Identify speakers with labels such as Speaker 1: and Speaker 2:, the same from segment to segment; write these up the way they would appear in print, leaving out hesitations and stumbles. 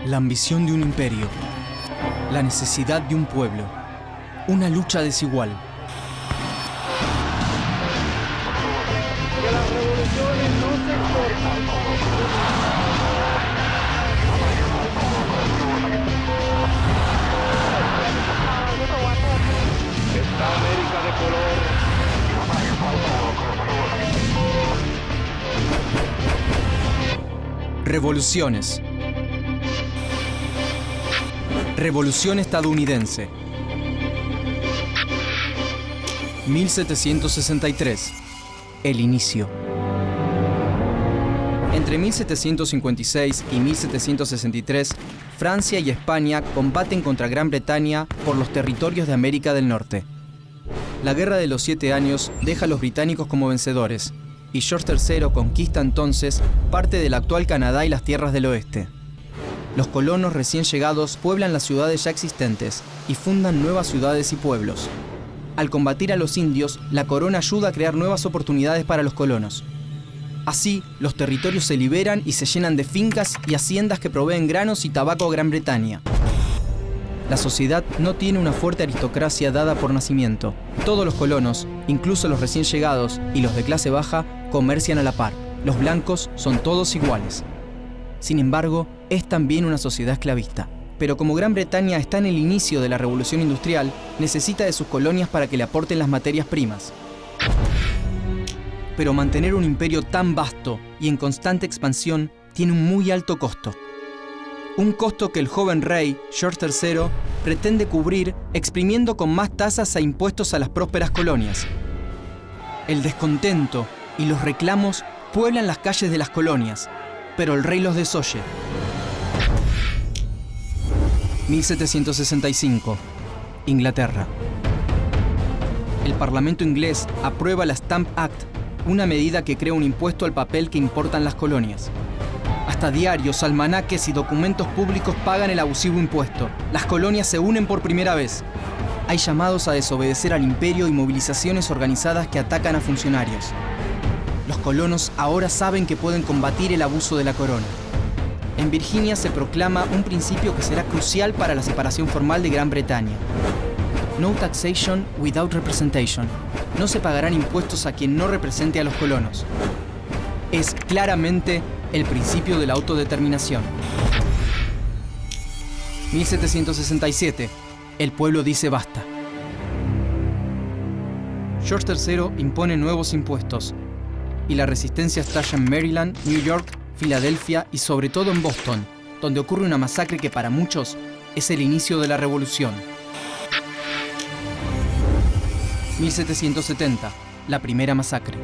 Speaker 1: La ambición de un imperio, la necesidad de un pueblo, una lucha desigual.
Speaker 2: Que las revoluciones no se exportan. Esta América de color.
Speaker 1: Revoluciones. Revolución estadounidense. 1763. El inicio. Entre 1756 y 1763, Francia y España combaten contra Gran Bretaña por los territorios de América del Norte. La Guerra de los 7 Años deja a los británicos como vencedores, y George III conquista entonces parte del actual Canadá y las tierras del oeste. Los colonos recién llegados pueblan las ciudades ya existentes y fundan nuevas ciudades y pueblos. Al combatir a los indios, la corona ayuda a crear nuevas oportunidades para los colonos. Así, los territorios se liberan y se llenan de fincas y haciendas que proveen granos y tabaco a Gran Bretaña. La sociedad no tiene una fuerte aristocracia dada por nacimiento. Todos los colonos, incluso los recién llegados y los de clase baja, comercian a la par. Los blancos son todos iguales. Sin embargo, es también una sociedad esclavista. Pero como Gran Bretaña está en el inicio de la revolución industrial, necesita de sus colonias para que le aporten las materias primas. Pero mantener un imperio tan vasto y en constante expansión tiene un muy alto costo. Un costo que el joven rey, George III, pretende cubrir exprimiendo con más tasas e impuestos a las prósperas colonias. El descontento y los reclamos pueblan las calles de las colonias, pero el rey los desoye. 1765. Inglaterra. El Parlamento inglés aprueba la Stamp Act, una medida que crea un impuesto al papel que importan las colonias. Hasta diarios, almanaques y documentos públicos pagan el abusivo impuesto. Las colonias se unen por primera vez. Hay llamados a desobedecer al imperio y movilizaciones organizadas que atacan a funcionarios. Los colonos ahora saben que pueden combatir el abuso de la corona. En Virginia se proclama un principio que será crucial para la separación formal de Gran Bretaña. No taxation without representation. No se pagarán impuestos a quien no represente a los colonos. Es claramente el principio de la autodeterminación. 1767. El pueblo dice basta. George III impone nuevos impuestos y la resistencia estalla en Maryland, New York, Filadelfia y sobre todo en Boston, donde ocurre una masacre que para muchos es el inicio de la revolución. 1770. La primera masacre.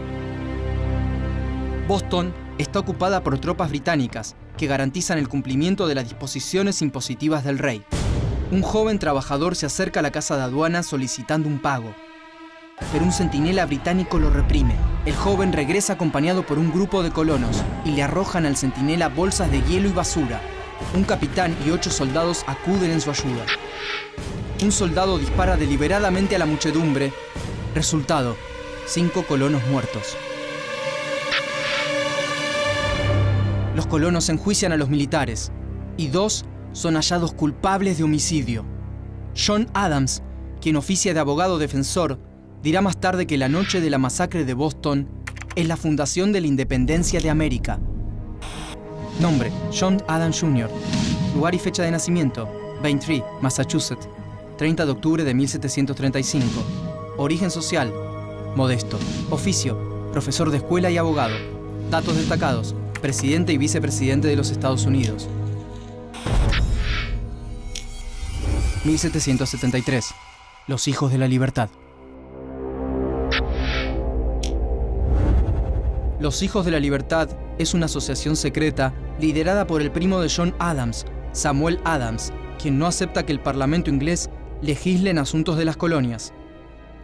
Speaker 1: Boston está ocupada por tropas británicas que garantizan el cumplimiento de las disposiciones impositivas del rey. Un joven trabajador se acerca a la casa de aduana solicitando un pago, pero un centinela británico lo reprime. El joven regresa acompañado por un grupo de colonos y le arrojan al centinela bolsas de hielo y basura. Un capitán y 8 soldados acuden en su ayuda. Un soldado dispara deliberadamente a la muchedumbre. Resultado: 5 colonos muertos. Los colonos enjuician a los militares y 2 son hallados culpables de homicidio. John Adams, quien oficia de abogado defensor, dirá más tarde que la noche de la masacre de Boston es la fundación de la independencia de América. Nombre: John Adams Jr. Lugar y fecha de nacimiento: Braintree, Massachusetts, 30 de octubre de 1735. Origen social: modesto. Oficio: profesor de escuela y abogado. Datos destacados: presidente y vicepresidente de los Estados Unidos. 1773. Los hijos de la libertad. Los Hijos de la Libertad es una asociación secreta liderada por el primo de John Adams, Samuel Adams, quien no acepta que el Parlamento inglés legisle en asuntos de las colonias.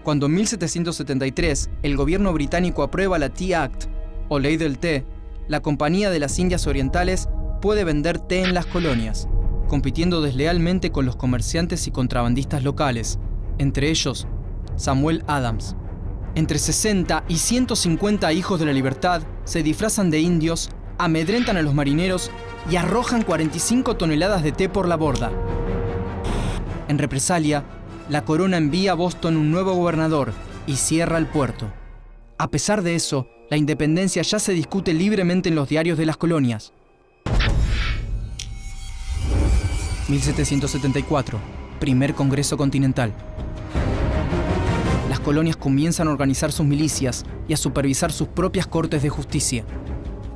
Speaker 1: Cuando en 1773 el gobierno británico aprueba la Tea Act, o Ley del Té, la Compañía de las Indias Orientales puede vender té en las colonias, compitiendo deslealmente con los comerciantes y contrabandistas locales, entre ellos Samuel Adams. Entre 60 y 150 hijos de la libertad se disfrazan de indios, amedrentan a los marineros y arrojan 45 toneladas de té por la borda. En represalia, la corona envía a Boston un nuevo gobernador y cierra el puerto. A pesar de eso, la independencia ya se discute libremente en los diarios de las colonias. 1774, primer Congreso Continental. Las colonias comienzan a organizar sus milicias y a supervisar sus propias cortes de justicia.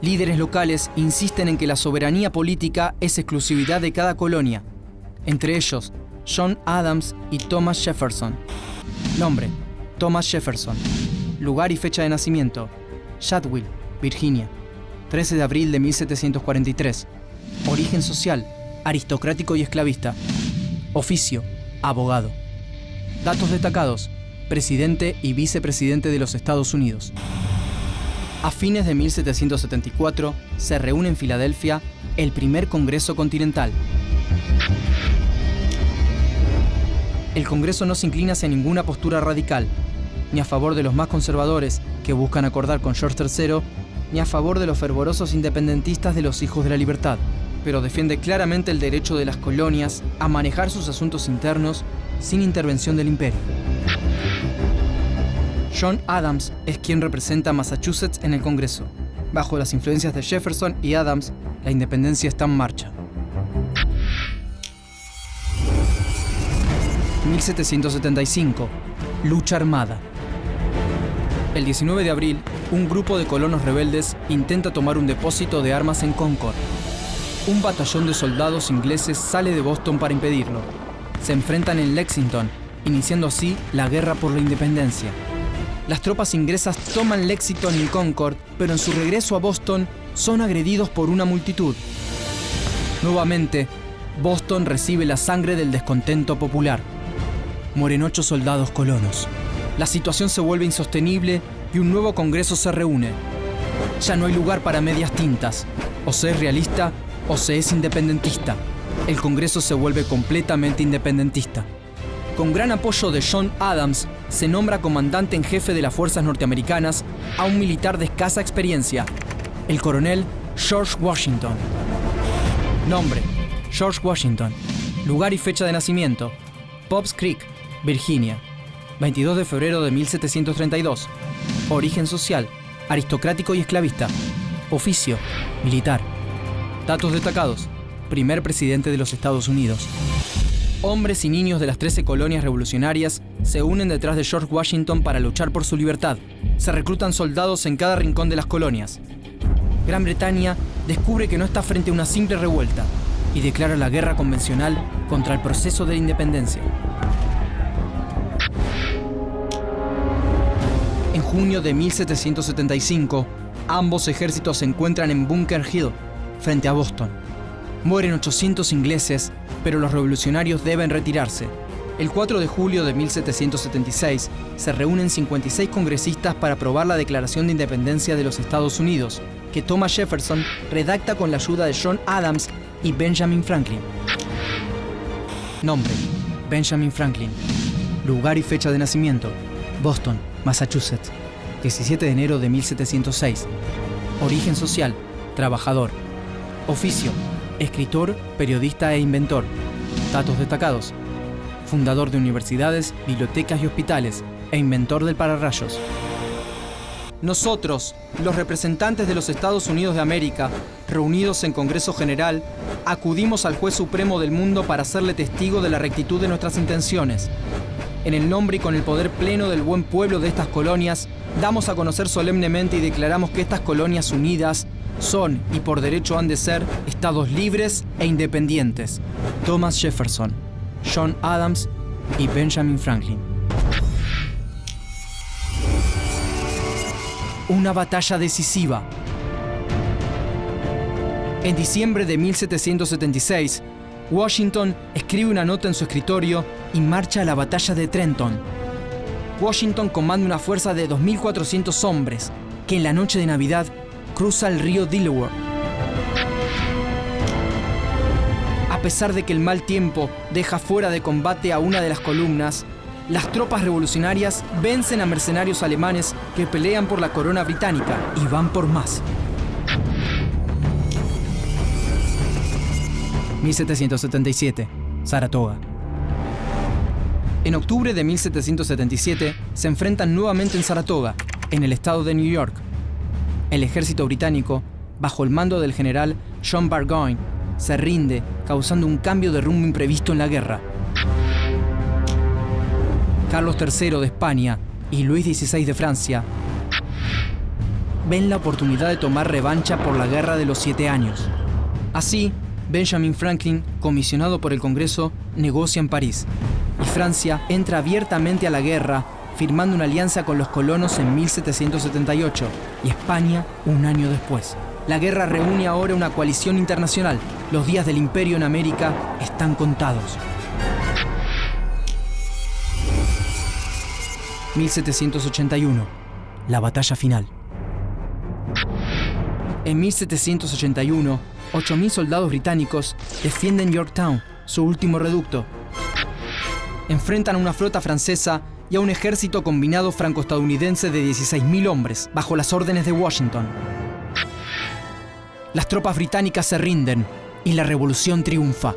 Speaker 1: Líderes locales insisten en que la soberanía política es exclusividad de cada colonia, entre ellos John Adams y Thomas Jefferson. Nombre: Thomas Jefferson. Lugar y fecha de nacimiento: Shadwell, Virginia, 13 de abril de 1743. Origen social: aristocrático y esclavista. Oficio: abogado. Datos destacados: presidente y vicepresidente de los Estados Unidos. A fines de 1774 se reúne en Filadelfia el primer Congreso Continental. El Congreso no se inclina hacia ninguna postura radical, ni a favor de los más conservadores que buscan acordar con George III, ni a favor de los fervorosos independentistas de los Hijos de la Libertad, pero defiende claramente el derecho de las colonias a manejar sus asuntos internos sin intervención del imperio. John Adams es quien representa a Massachusetts en el Congreso. Bajo las influencias de Jefferson y Adams, la independencia está en marcha. 1775. Lucha armada. El 19 de abril, un grupo de colonos rebeldes intenta tomar un depósito de armas en Concord. Un batallón de soldados ingleses sale de Boston para impedirlo. Se enfrentan en Lexington, iniciando así la guerra por la independencia. Las tropas inglesas toman Lexington y Concord, pero en su regreso a Boston son agredidos por una multitud. Nuevamente, Boston recibe la sangre del descontento popular. Mueren 8 soldados colonos. La situación se vuelve insostenible y un nuevo Congreso se reúne. Ya no hay lugar para medias tintas. O se es realista o se es independentista. El Congreso se vuelve completamente independentista. Con gran apoyo de John Adams, se nombra comandante en jefe de las fuerzas norteamericanas a un militar de escasa experiencia, el coronel George Washington. Nombre: George Washington. Lugar y fecha de nacimiento: Pops Creek, Virginia, 22 de febrero de 1732. Origen social: aristocrático y esclavista. Oficio: militar. Datos destacados: primer presidente de los Estados Unidos. Hombres y niños de las 13 colonias revolucionarias se unen detrás de George Washington para luchar por su libertad. Se reclutan soldados en cada rincón de las colonias. Gran Bretaña descubre que no está frente a una simple revuelta y declara la guerra convencional contra el proceso de la independencia. En junio de 1775, ambos ejércitos se encuentran en Bunker Hill, frente a Boston. Mueren 800 ingleses, pero los revolucionarios deben retirarse. El 4 de julio de 1776 se reúnen 56 congresistas para aprobar la Declaración de Independencia de los Estados Unidos, que Thomas Jefferson redacta con la ayuda de John Adams y Benjamin Franklin. Nombre: Benjamin Franklin. Lugar y fecha de nacimiento: Boston, Massachusetts, 17 de enero de 1706. Origen social: trabajador. Oficio: escritor, periodista e inventor. Datos destacados: fundador de universidades, bibliotecas y hospitales, e inventor del pararrayos. Nosotros, los representantes de los Estados Unidos de América, reunidos en Congreso General, acudimos al Juez Supremo del mundo para hacerle testigo de la rectitud de nuestras intenciones. En el nombre y con el poder pleno del buen pueblo de estas colonias, damos a conocer solemnemente y declaramos que estas colonias unidas son, y por derecho han de ser, estados libres e independientes. Thomas Jefferson, John Adams y Benjamin Franklin. Una batalla decisiva. En diciembre de 1776, Washington escribe una nota en su escritorio y marcha a la batalla de Trenton. Washington comanda una fuerza de 2.400 hombres que en la noche de Navidad cruza el río Delaware. A pesar de que el mal tiempo deja fuera de combate a una de las columnas, las tropas revolucionarias vencen a mercenarios alemanes que pelean por la corona británica y van por más. 1777, Saratoga. En octubre de 1777 se enfrentan nuevamente en Saratoga, en el estado de New York. El ejército británico, bajo el mando del general John Burgoyne, se rinde, causando un cambio de rumbo imprevisto en la guerra. Carlos III de España y Luis XVI de Francia ven la oportunidad de tomar revancha por la Guerra de los 7 años. Así, Benjamin Franklin, comisionado por el Congreso, negocia en París, y Francia entra abiertamente a la guerra, firmando una alianza con los colonos en 1778 y España un año después. La guerra reúne ahora una coalición internacional. Los días del imperio en América están contados. 1781. La batalla final. En 1781, 8.000 soldados británicos defienden Yorktown, su último reducto. Enfrentan a una flota francesa y a un ejército combinado franco-estadounidense de 16.000 hombres, bajo las órdenes de Washington. Las tropas británicas se rinden y la revolución triunfa.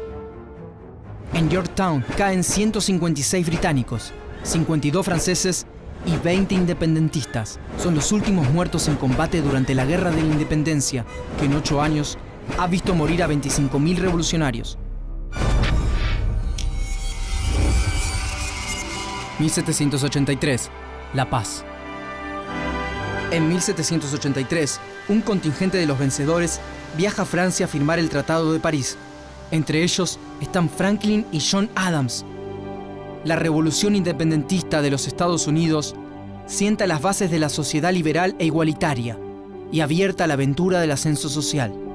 Speaker 1: En Yorktown caen 156 británicos, 52 franceses y 20 independentistas. Son los últimos muertos en combate durante la Guerra de la Independencia, que en 8 años ha visto morir a 25.000 revolucionarios. 1783. La paz. En 1783, un contingente de los vencedores viaja a Francia a firmar el Tratado de París. Entre ellos están Franklin y John Adams. La revolución independentista de los Estados Unidos sienta las bases de la sociedad liberal e igualitaria y abierta a la aventura del ascenso social.